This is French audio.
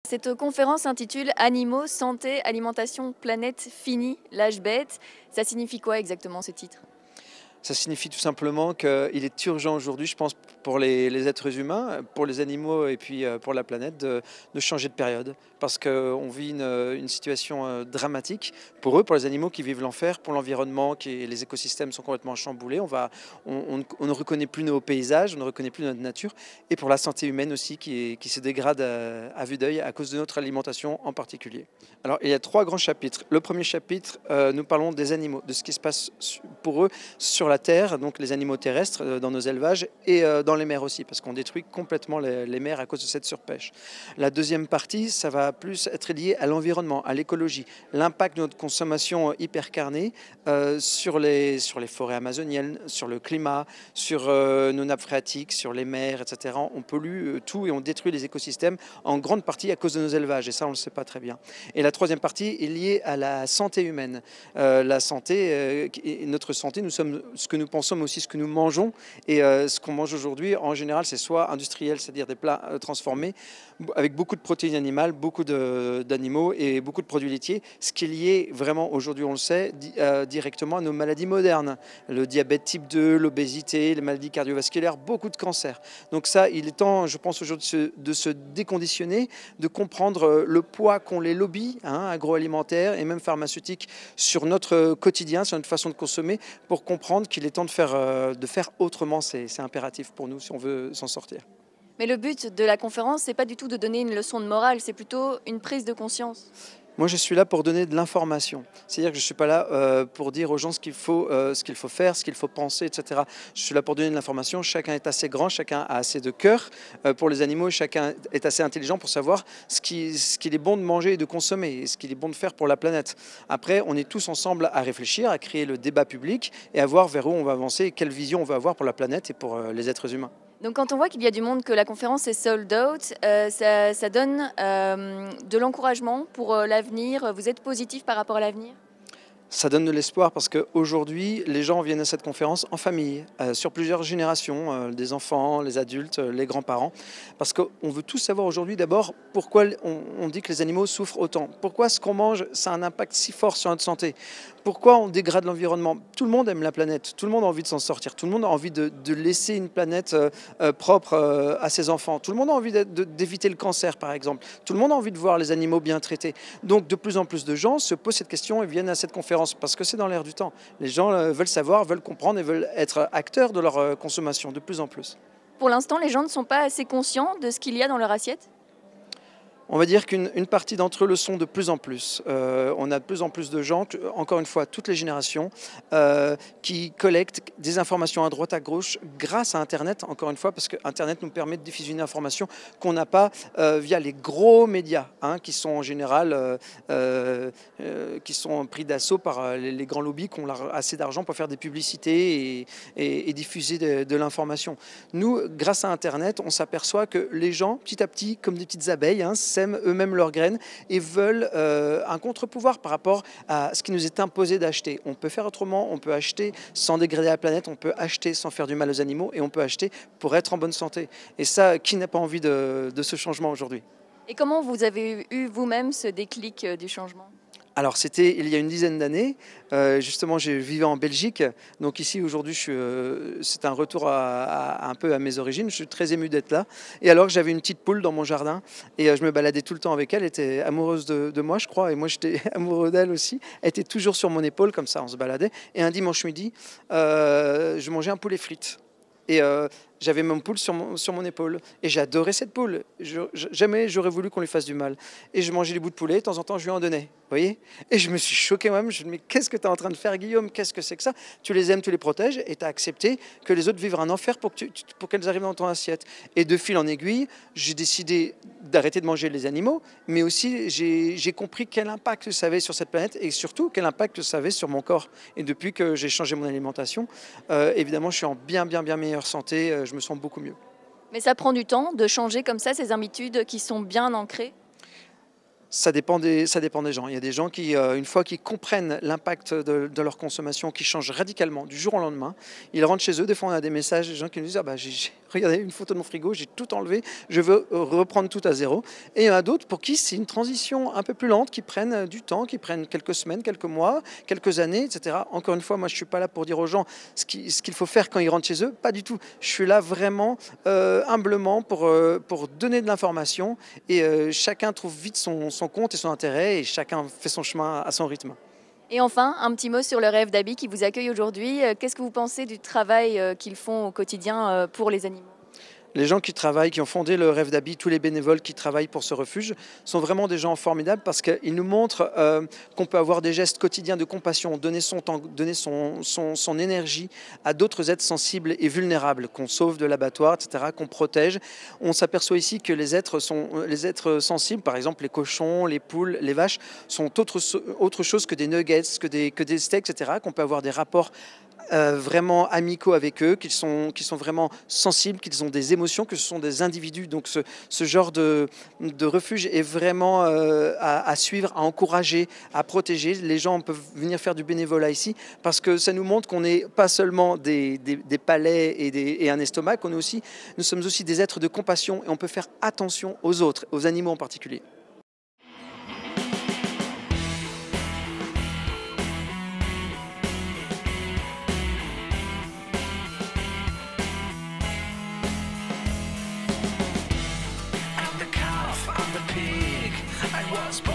Cette conférence s'intitule Animaux, santé, alimentation, planète finie, l'âge bête. Ça signifie quoi exactement ce titre? Ça signifie tout simplement qu'il est urgent aujourd'hui, je pense, pour les êtres humains, pour les animaux et puis pour la planète, de changer de période. Parce qu'on vit une situation dramatique pour eux, pour les animaux qui vivent l'enfer, pour l'environnement, les écosystèmes sont complètement chamboulés. On ne reconnaît plus nos paysages, on ne reconnaît plus notre nature. Et pour la santé humaine aussi, qui se dégrade à vue d'œil à cause de notre alimentation en particulier. Alors, il y a 3 grands chapitres. Le premier chapitre, nous parlons des animaux, de ce qui se passe pour eux sur la terre, donc les animaux terrestres dans nos élevages et dans les mers aussi, parce qu'on détruit complètement les mers à cause de cette surpêche. La deuxième partie, ça va plus être lié à l'environnement, à l'écologie, l'impact de notre consommation hypercarnée sur les forêts amazoniennes, sur le climat, sur nos nappes phréatiques, sur les mers, etc. On pollue tout et on détruit les écosystèmes en grande partie à cause de nos élevages, et ça on ne le sait pas très bien. Et la troisième partie est liée à la santé humaine. La santé, notre santé, nous sommes ce que nous pensons, mais aussi ce que nous mangeons. Et ce qu'on mange aujourd'hui, en général, c'est soit industriel, c'est-à-dire des plats transformés, avec beaucoup de protéines animales, beaucoup d'animaux et beaucoup de produits laitiers, ce qui est lié vraiment, aujourd'hui on le sait, directement à nos maladies modernes. Le diabète type 2, l'obésité, les maladies cardiovasculaires, beaucoup de cancers. Donc ça, il est temps, je pense aujourd'hui, de se déconditionner, de comprendre le poids qu'ont les lobbies agroalimentaires et même pharmaceutiques sur notre quotidien, sur notre façon de consommer, pour comprendre qu'il est temps de faire autrement. C'est impératif pour nous si on veut s'en sortir. Mais le but de la conférence, c'est pas du tout de donner une leçon de morale, c'est plutôt une prise de conscience. Moi, je suis là pour donner de l'information. C'est-à-dire que je ne suis pas là pour dire aux gens ce qu'il faut faire, ce qu'il faut penser, etc. Je suis là pour donner de l'information. Chacun est assez grand, chacun a assez de cœur pour les animaux, chacun est assez intelligent pour savoir ce qu'il est bon de manger et de consommer, et ce qu'il est bon de faire pour la planète. Après, on est tous ensemble à réfléchir, à créer le débat public et à voir vers où on va avancer et quelle vision on va avoir pour la planète et pour les êtres humains. Donc quand on voit qu'il y a du monde, que la conférence est sold out, ça donne de l'encouragement pour l'avenir. Vous êtes positif par rapport à l'avenir? Ça donne de l'espoir parce qu'aujourd'hui, les gens viennent à cette conférence en famille, sur plusieurs générations, des enfants, les adultes, les grands-parents. Parce qu'on veut tous savoir aujourd'hui d'abord pourquoi on dit que les animaux souffrent autant. Pourquoi ce qu'on mange, ça a un impact si fort sur notre santé. Pourquoi on dégrade l'environnement. Tout le monde aime la planète, tout le monde a envie de s'en sortir, tout le monde a envie de laisser une planète propre à ses enfants. Tout le monde a envie d'éviter le cancer, par exemple. Tout le monde a envie de voir les animaux bien traités. Donc de plus en plus de gens se posent cette question et viennent à cette conférence parce que c'est dans l'air du temps. Les gens veulent savoir, veulent comprendre et veulent être acteurs de leur consommation de plus en plus. Pour l'instant, les gens ne sont pas assez conscients de ce qu'il y a dans leur assiette? On va dire qu'une partie d'entre eux le sont de plus en plus. On a de plus en plus de gens, encore une fois, toutes les générations, qui collectent des informations à droite, à gauche, grâce à Internet, encore une fois, parce que Internet nous permet de diffuser une information qu'on n'a pas via les gros médias, qui sont en général qui sont pris d'assaut par les grands lobbies qui ont assez d'argent pour faire des publicités et diffuser de l'information. Nous, grâce à Internet, on s'aperçoit que les gens, petit à petit, comme des petites abeilles, sèment eux-mêmes leurs graines et veulent un contre-pouvoir par rapport à ce qui nous est imposé d'acheter. On peut faire autrement, on peut acheter sans dégrader la planète, on peut acheter sans faire du mal aux animaux et on peut acheter pour être en bonne santé. Et ça, qui n'a pas envie de ce changement aujourd'hui? Et comment vous avez eu vous-même ce déclic du changement? Alors c'était il y a une dizaine d'années, justement je vivais en Belgique, donc ici aujourd'hui c'est un retour un peu à mes origines, je suis très ému d'être là. Et alors j'avais une petite poule dans mon jardin et je me baladais tout le temps avec elle, elle était amoureuse de moi je crois et moi j'étais amoureux d'elle aussi, elle était toujours sur mon épaule comme ça, on se baladait. Et un dimanche midi, je mangeais un poulet frites. Et j'avais mon poule sur mon épaule. Et j'adorais cette poule. Jamais j'aurais voulu qu'on lui fasse du mal. Et je mangeais des bouts de poulet, de temps en temps je lui en donnais. Vous voyez? Et je me suis choqué moi-même. Je me dis, mais qu'est-ce que tu es en train de faire, Guillaume? Qu'est-ce que c'est que ça? Tu les aimes, tu les protèges et tu as accepté que les autres vivent un enfer pour qu'elles arrivent dans ton assiette. Et de fil en aiguille, j'ai décidé d'arrêter de manger les animaux, mais aussi j'ai compris quel impact ça avait sur cette planète et surtout quel impact ça avait sur mon corps. Et depuis que j'ai changé mon alimentation, évidemment, je suis en bien meilleure santé. Je me sens beaucoup mieux. Mais ça prend du temps de changer comme ça ces habitudes qui sont bien ancrées? Ça dépend des gens. Il y a des gens qui, une fois qu'ils comprennent l'impact de leur consommation, qui changent radicalement du jour au lendemain, ils rentrent chez eux. Des fois, on a des messages, des gens qui nous disent « Ah bah, j'ai regardez une photo de mon frigo, j'ai tout enlevé, je veux reprendre tout à zéro. Et il y en a d'autres pour qui c'est une transition un peu plus lente, qui prennent du temps, qui prennent quelques semaines, quelques mois, quelques années, etc. Encore une fois, moi je ne suis pas là pour dire aux gens ce qu'il faut faire quand ils rentrent chez eux, pas du tout. Je suis là vraiment humblement pour donner de l'information et chacun trouve vite son compte et son intérêt et chacun fait son chemin à son rythme. Et enfin, un petit mot sur le Rêve d'Abby qui vous accueille aujourd'hui. Qu'est-ce que vous pensez du travail qu'ils font au quotidien pour les animaux ? Les gens qui travaillent, qui ont fondé le Rêve d'Abby, tous les bénévoles qui travaillent pour ce refuge, sont vraiment des gens formidables parce qu'ils nous montrent qu'on peut avoir des gestes quotidiens de compassion, donner son temps, donner son énergie à d'autres êtres sensibles et vulnérables, qu'on sauve de l'abattoir, etc., qu'on protège. On s'aperçoit ici que les êtres sensibles, par exemple les cochons, les poules, les vaches, sont autre chose que des nuggets, que des steaks, etc., qu'on peut avoir des rapports vraiment amicaux avec eux, qu'ils sont vraiment sensibles, qu'ils ont des émotions, que ce sont des individus. Donc ce genre de refuge est vraiment à suivre, à encourager, à protéger. Les gens peuvent venir faire du bénévolat ici parce que ça nous montre qu'on n'est pas seulement des palais et un estomac, nous sommes aussi des êtres de compassion et on peut faire attention aux autres, aux animaux en particulier. I'm the calf, I'm the pig. I was born